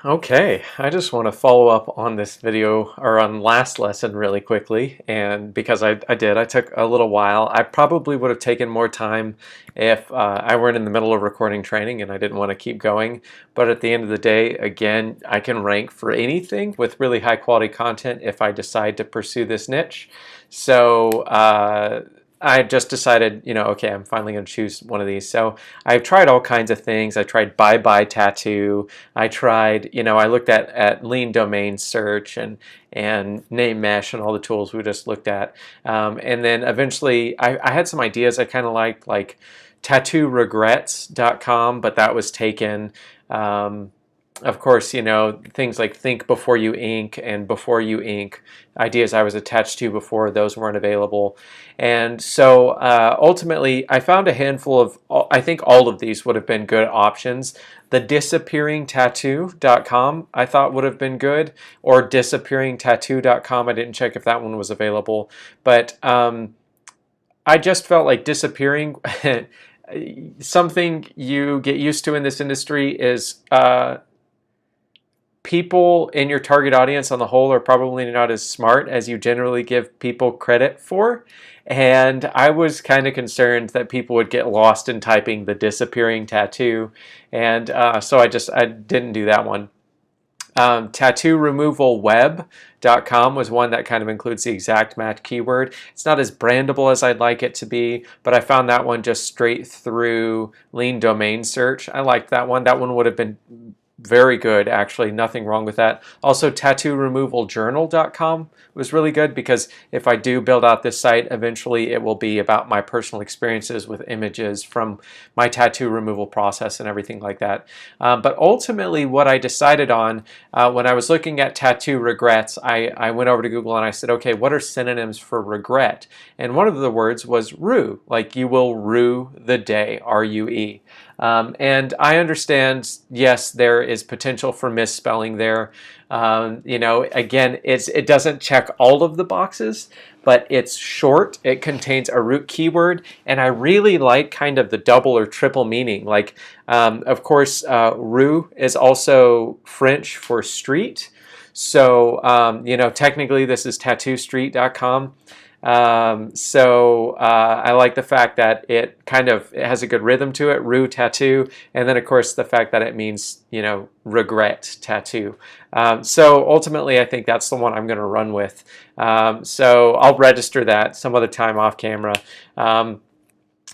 Okay, I just want to follow up on this video or on last lesson really quickly. And because I took a little while. I probably would have taken more time if I weren't in the middle of recording training and I didn't want to keep going. But at the end of the day, again, I can rank for anything with really high quality content if I decide to pursue this niche. So, I just decided, okay, I'm finally going to choose one of these. So I've tried all kinds of things. I tried Bye Bye Tattoo. I tried, I looked at lean domain search and name mesh and all the tools we just looked at. And then eventually I had some ideas I kind of liked, like tattooregrets.com, but that was taken. Of course, things like Think Before You Ink and Before You Ink, ideas I was attached to before, those weren't available. And so ultimately, I found a handful of, I think all of these would have been good options. The disappearingtattoo.com I thought would have been good, or disappearingtattoo.com. I didn't check if that one was available. But I just felt like disappearing, something you get used to in this industry is people in your target audience on the whole are probably not as smart as you generally give people credit for. And I was kind of concerned that people would get lost in typing the disappearing tattoo. And so I didn't do that one. Tattooremovalweb.com was one that kind of includes the exact match keyword. It's not as brandable as I'd like it to be, but I found that one just straight through lean domain search. I liked that one. That one would have been very good, actually, nothing wrong with that. Also, tattooremovaljournal.com was really good, because if I do build out this site, eventually it will be about my personal experiences with images from my tattoo removal process and everything like that. But ultimately, what I decided on when I was looking at tattoo regrets, I went over to Google and I said, okay, what are synonyms for regret? And one of the words was rue, like you will rue the day, R-U-E. And I understand, yes, there is potential for misspelling there. Again, it doesn't check all of the boxes, but it's short. It contains a root keyword, and I really like kind of the double or triple meaning. Like, of course, rue is also French for street. So, technically this is tattoostreet.com. I like the fact that it has a good rhythm to it, rue tattoo, and then of course the fact that it means, regret tattoo. So ultimately I think that's the one I'm going to run with. So I'll register that some other time off camera.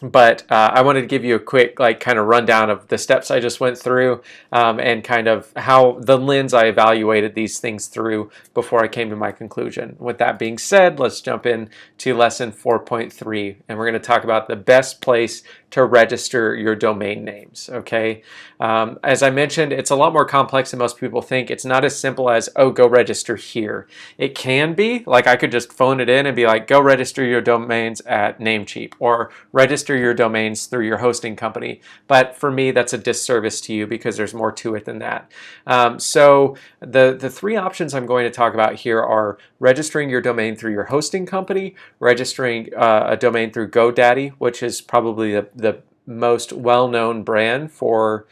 But I wanted to give you a quick kind of rundown of the steps I just went through, and kind of how the lens I evaluated these things through before I came to my conclusion. With that being said, let's jump in to lesson 4.3, and we're going to talk about the best place to register your domain names. Okay, as I mentioned, it's a lot more complex than most people think. It's not as simple as, oh, go register here. It can be, like I could just phone it in and be like, go register your domains at Namecheap, or register your domains through your hosting company. But for me, that's a disservice to you, because there's more to it than that. So the three options I'm going to talk about here are registering your domain through your hosting company, registering a domain through GoDaddy, which is probably the most well-known brand for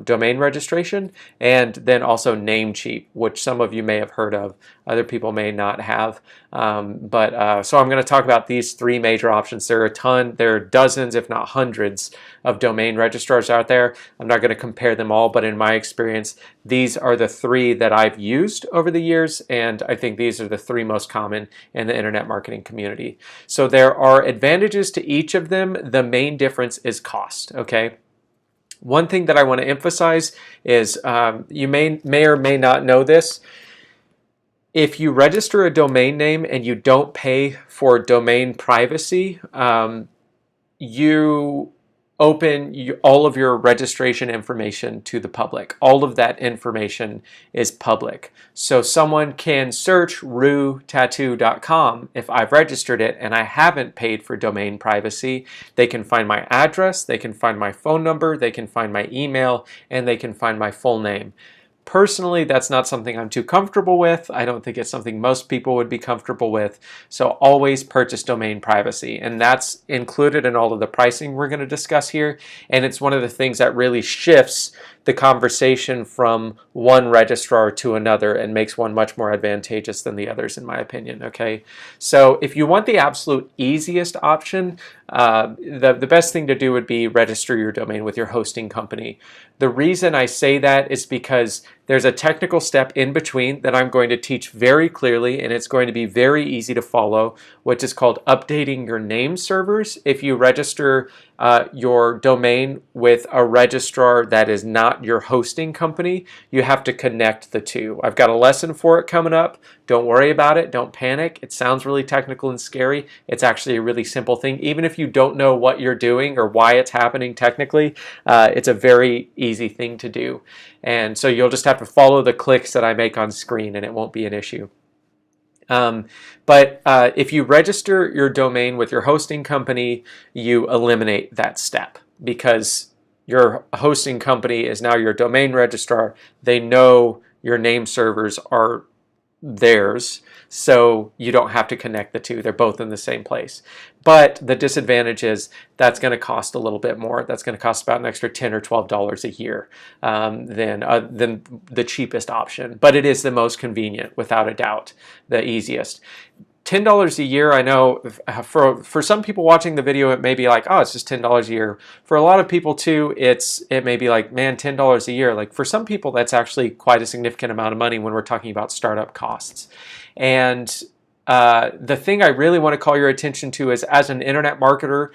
domain registration, and then also Namecheap, which some of you may have heard of, other people may not have. So I'm going to talk about these three major options. There are dozens, if not hundreds, of domain registrars out there. I'm not going to compare them all, but in my experience, these are the three that I've used over the years, and I think these are the three most common in the internet marketing community. So there are advantages to each of them. The main difference is cost, okay? One thing that I want to emphasize is, you may or may not know this, if you register a domain name and you don't pay for domain privacy, you open all of your registration information to the public. All of that information is public. So someone can search ruetattoo.com if I've registered it and I haven't paid for domain privacy. They can find my address, they can find my phone number, they can find my email, and they can find my full name. Personally, that's not something I'm too comfortable with. I don't think it's something most people would be comfortable with. So always purchase domain privacy. And that's included in all of the pricing we're going to discuss here. And it's one of the things that really shifts the conversation from one registrar to another and makes one much more advantageous than the others, in my opinion. Okay, so if you want the absolute easiest option, the best thing to do would be register your domain with your hosting company. The reason I say that is because there's a technical step in between that I'm going to teach very clearly, and it's going to be very easy to follow, which is called updating your name servers. If you register your domain with a registrar that is not your hosting company, you have to connect the two. I've got a lesson for it coming up. Don't worry about it. Don't panic. It sounds really technical and scary. It's actually a really simple thing. Even if you don't know what you're doing or why it's happening technically, it's a very easy thing to do. And so you'll just have to follow the clicks that I make on screen and it won't be an issue. But if you register your domain with your hosting company, you eliminate that step because your hosting company is now your domain registrar. They know your name servers are theirs, so you don't have to connect the two. They're both in the same place. But the disadvantage is that's going to cost a little bit more. That's going to cost about an extra $10 or $12 a year than the cheapest option. But it is the most convenient, without a doubt, the easiest. $10 a year, I know for some people watching the video, it may be like, oh, it's just $10 a year. For a lot of people too, it may be like, man, $10 a year. Like for some people, that's actually quite a significant amount of money when we're talking about startup costs. And the thing I really want to call your attention to is, as an internet marketer,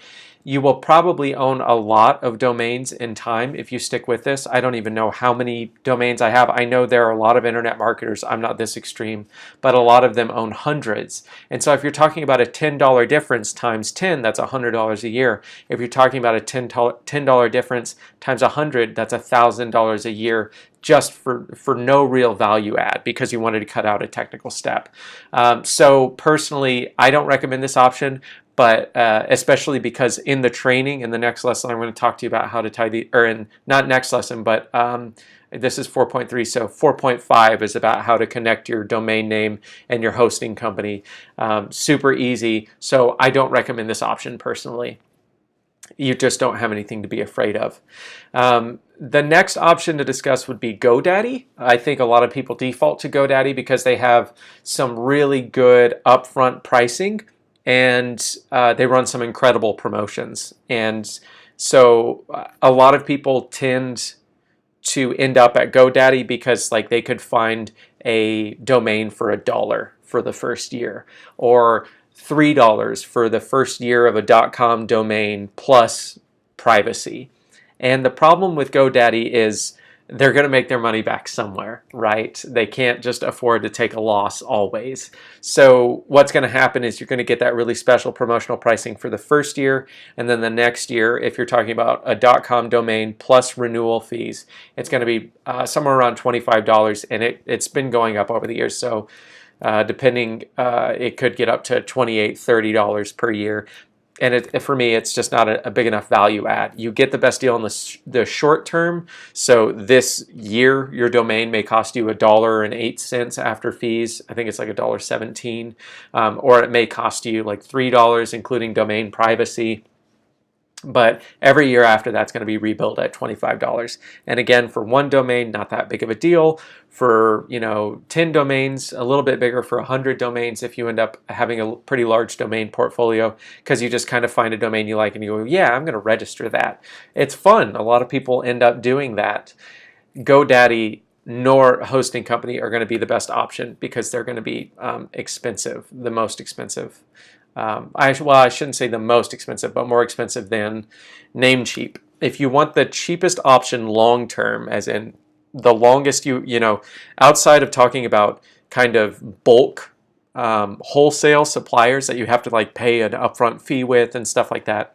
you will probably own a lot of domains in time if you stick with this. I don't even know how many domains I have. I know there are a lot of internet marketers. I'm not this extreme, but a lot of them own hundreds. And so if you're talking about a $10 difference times 10, that's $100 a year. If you're talking about a $10 difference times 100, that's $1,000 a year, just for no real value add because you wanted to cut out a technical step. So personally, I don't recommend this option, but especially because in the training, in the next lesson, I'm going to talk to you about how to tie the, or in not next lesson, but this is 4.3, so 4.5 is about how to connect your domain name and your hosting company. Super easy, so I don't recommend this option personally. You just don't have anything to be afraid of. The next option to discuss would be GoDaddy. I think a lot of people default to GoDaddy because they have some really good upfront pricing, and they run some incredible promotions. And so a lot of people tend to end up at GoDaddy because like they could find a domain for $1 for the first year, or $3 for the first year of a .com domain plus privacy. And the problem with GoDaddy is they're going to make their money back somewhere, right? They can't just afford to take a loss always. So what's going to happen is you're going to get that really special promotional pricing for the first year, and then the next year, if you're talking about a .com domain plus renewal fees, it's going to be somewhere around $25, and it's been going up over the years. So depending, it could get up to $28, $30 per year. And for me, it's just not a big enough value add. You get the best deal in the short term. So this year, your domain may cost you $1.08 after fees. I think it's like $1.17. Or it may cost you like $3, including domain privacy. But every year after that's going to be rebuilt at $25. And again, for one domain, not that big of a deal. For 10 domains, a little bit bigger. For 100 domains, if you end up having a pretty large domain portfolio, because you just kind of find a domain you like and you go, yeah, I'm going to register that. It's fun. A lot of people end up doing that. GoDaddy nor hosting company are going to be the best option because they're going to be expensive, the most expensive. I shouldn't say the most expensive, but more expensive than Namecheap. If you want the cheapest option long term, as in the longest outside of talking about kind of bulk wholesale suppliers that you have to like pay an upfront fee with and stuff like that,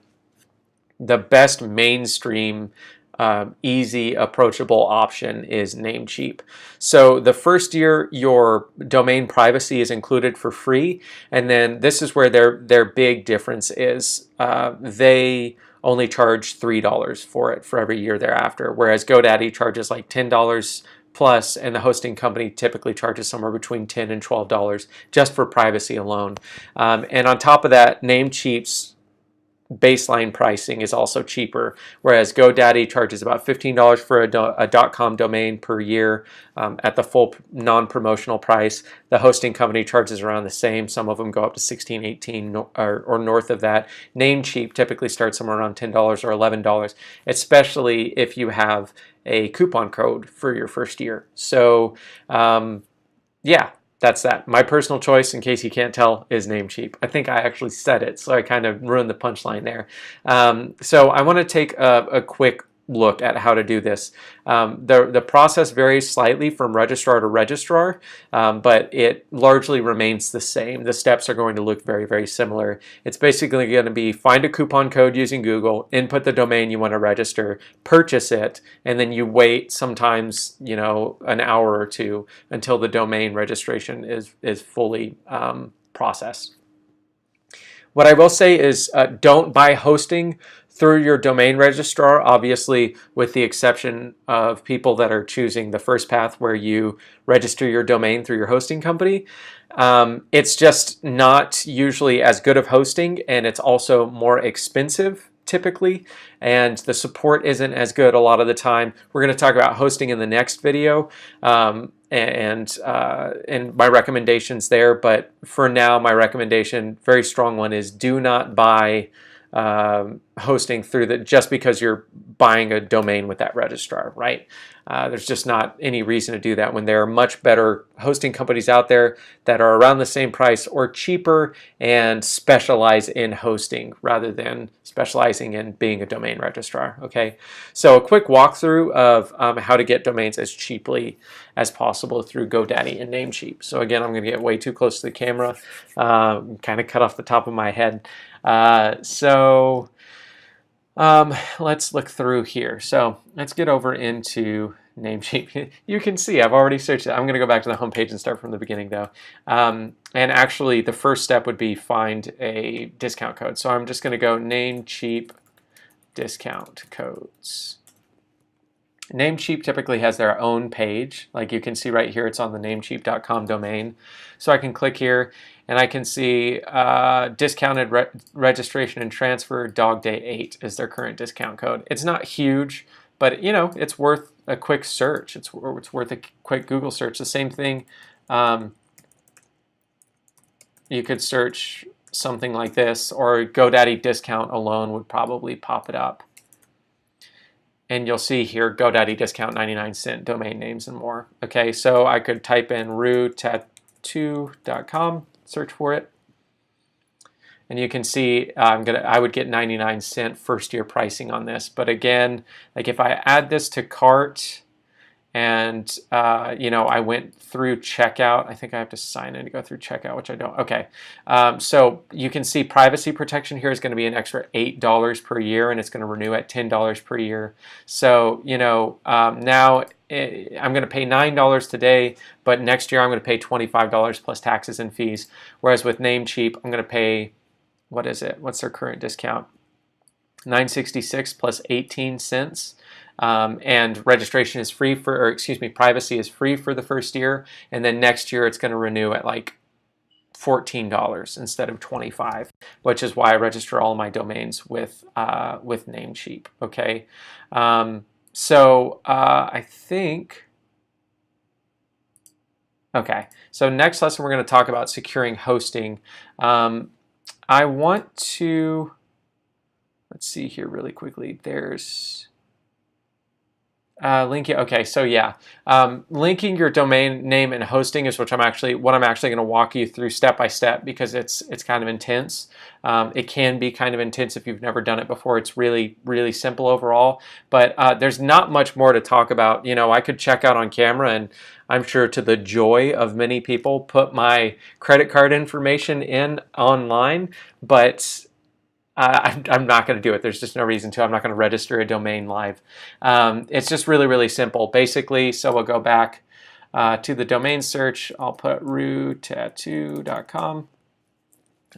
the best mainstream easy, approachable option is Namecheap. So the first year, your domain privacy is included for free, and then this is where their big difference is. They only charge $3 for it for every year thereafter, whereas GoDaddy charges like $10 plus, and the hosting company typically charges somewhere between $10 and $12 just for privacy alone. And on top of that, Namecheap's baseline pricing is also cheaper, whereas GoDaddy charges about $15 for a .com domain per year at the full non-promotional price. The hosting company charges around the same. Some of them go up to 16, 18 or north of that. Namecheap typically starts somewhere around $10 or $11, especially if you have a coupon code for your first year. So yeah, that's that. My personal choice, in case you can't tell, is Namecheap. I think I actually said it, so I kind of ruined the punchline there. So I want to take a quick look at how to do this. The process varies slightly from registrar to registrar, but it largely remains the same. The steps are going to look very, very similar. It's basically going to be find a coupon code using Google, input the domain you want to register, purchase it, and then you wait sometimes, you know, an hour or two until the domain registration is fully processed. What I will say is don't buy hosting through your domain registrar, obviously with the exception of people that are choosing the first path where you register your domain through your hosting company. It's just not usually as good of hosting, and it's also more expensive typically, and the support isn't as good a lot of the time. We're going to talk about hosting in the next video and my recommendations there, but for now my recommendation, very strong one, is do not buy hosting through the just because you're buying a domain with that registrar, right? There's just not any reason to do that when there are much better hosting companies out there that are around the same price or cheaper and specialize in hosting rather than specializing in being a domain registrar. Okay, so a quick walkthrough of how to get domains as cheaply as possible through GoDaddy and Namecheap. So again, I'm going to get way too close to the camera, kind of cut off the top of my head. Let's look through here. So let's get over into Namecheap. You can see I've already searched it. I'm going to go back to the home page and start from the beginning though. And actually the first step would be find a discount code. So I'm just going to go Namecheap discount codes. Namecheap typically has their own page. Like you can see right here, it's on the namecheap.com domain. So I can click here and I can see discounted registration and transfer, dog day 8 is their current discount code. It's not huge, but you know, it's worth a quick search. It's worth a quick Google search. The same thing, you could search something like this, or GoDaddy discount alone would probably pop it up. And you'll see here GoDaddy discount 99-cent domain names and more. Okay, so I could type in ruetattoo.com, search for it, and you can see I would get 99-cent first year pricing on this. But again, like if I add this to cart and you know, I went through checkout, I think I have to sign in to go through checkout, which I don't. Okay, so you can see privacy protection here is going to be an extra $8 per year, and it's going to renew at $10 per year. So you know, now I'm going to pay $9 today, but next year I'm going to pay $25 plus taxes and fees. Whereas with Namecheap, I'm going to pay, what is it? What's their current discount? $9.66 plus 18 cents. And registration is free for, or excuse me, privacy is free for the first year, and then next year it's going to renew at like $14 instead of $25, which is why I register all my domains with Namecheap. Okay, so I think. Okay, so next lesson we're going to talk about securing hosting. I want to, let's see here really quickly. There's linking. Okay, so yeah, linking your domain name and hosting is what I'm actually going to walk you through step by step, because it's kind of intense. It can be kind of intense if you've never done it before. It's really, really simple overall, but there's not much more to talk about. You know, I could check out on camera, and I'm sure to the joy of many people, put my credit card information in online, but I'm not going to do it. There's just no reason to. I'm not going to register a domain live. It's just really, really simple. Basically, so we'll go back to the domain search. I'll put ruetattoo.com.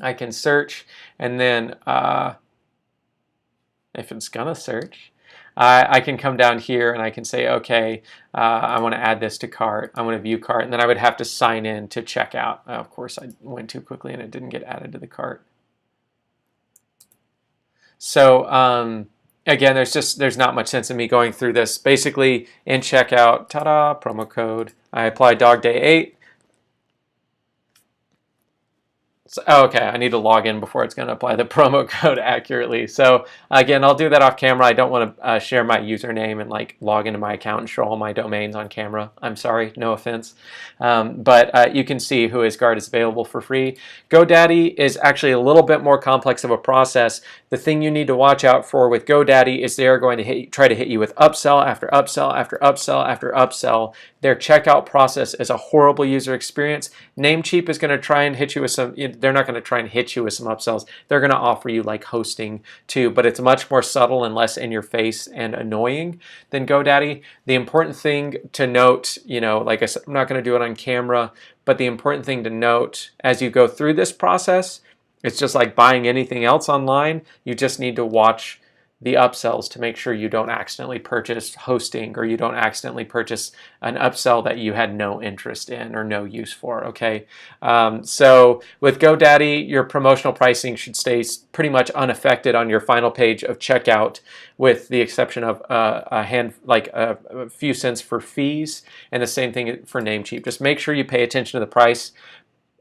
I can search, and then if it's going to search, I can come down here and I can say, okay, I want to add this to cart. I want to view cart, and then I would have to sign in to checkout. Of course, I went too quickly and it didn't get added to the cart. So again, there's not much sense in me going through this. Basically, in checkout, ta-da, promo code. I apply Dog Day 8. So, okay, I need to log in before it's going to apply the promo code accurately. So again, I'll do that off camera. I don't want to share my username and like log into my account and show all my domains on camera. I'm sorry, no offense. But you can see WhoisGuard is available for free. GoDaddy is actually a little bit more complex of a process. The thing you need to watch out for with GoDaddy is they're going to try to hit you with upsell after upsell after upsell after upsell. Their checkout process is a horrible user experience. Namecheap is going to try and hit you with some, they're not going to try and hit you with some upsells. They're going to offer you like hosting too, but it's much more subtle and less in your face and annoying than GoDaddy. The important thing to note, like I said, I'm not going to do it on camera, but the important thing to note as you go through this process, it's just like buying anything else online. You just need to watch the upsells to make sure you don't accidentally purchase hosting or you don't accidentally purchase an upsell that you had no interest in or no use for, okay? So with GoDaddy, your promotional pricing should stay pretty much unaffected on your final page of checkout, with the exception of a few cents for fees, and the same thing for Namecheap. Just make sure you pay attention to the price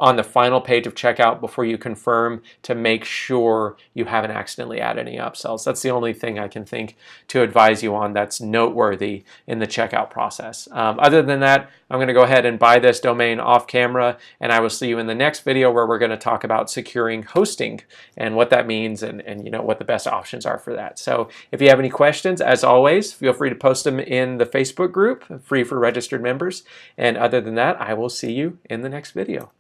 on the final page of checkout before you confirm to make sure you haven't accidentally added any upsells. That's the only thing I can think to advise you on that's noteworthy in the checkout process. Other than that, I'm going to go ahead and buy this domain off camera, and I will see you in the next video where we're going to talk about securing hosting and what that means and what the best options are for that. So if you have any questions, as always, feel free to post them in the Facebook group, free for registered members. And other than that, I will see you in the next video.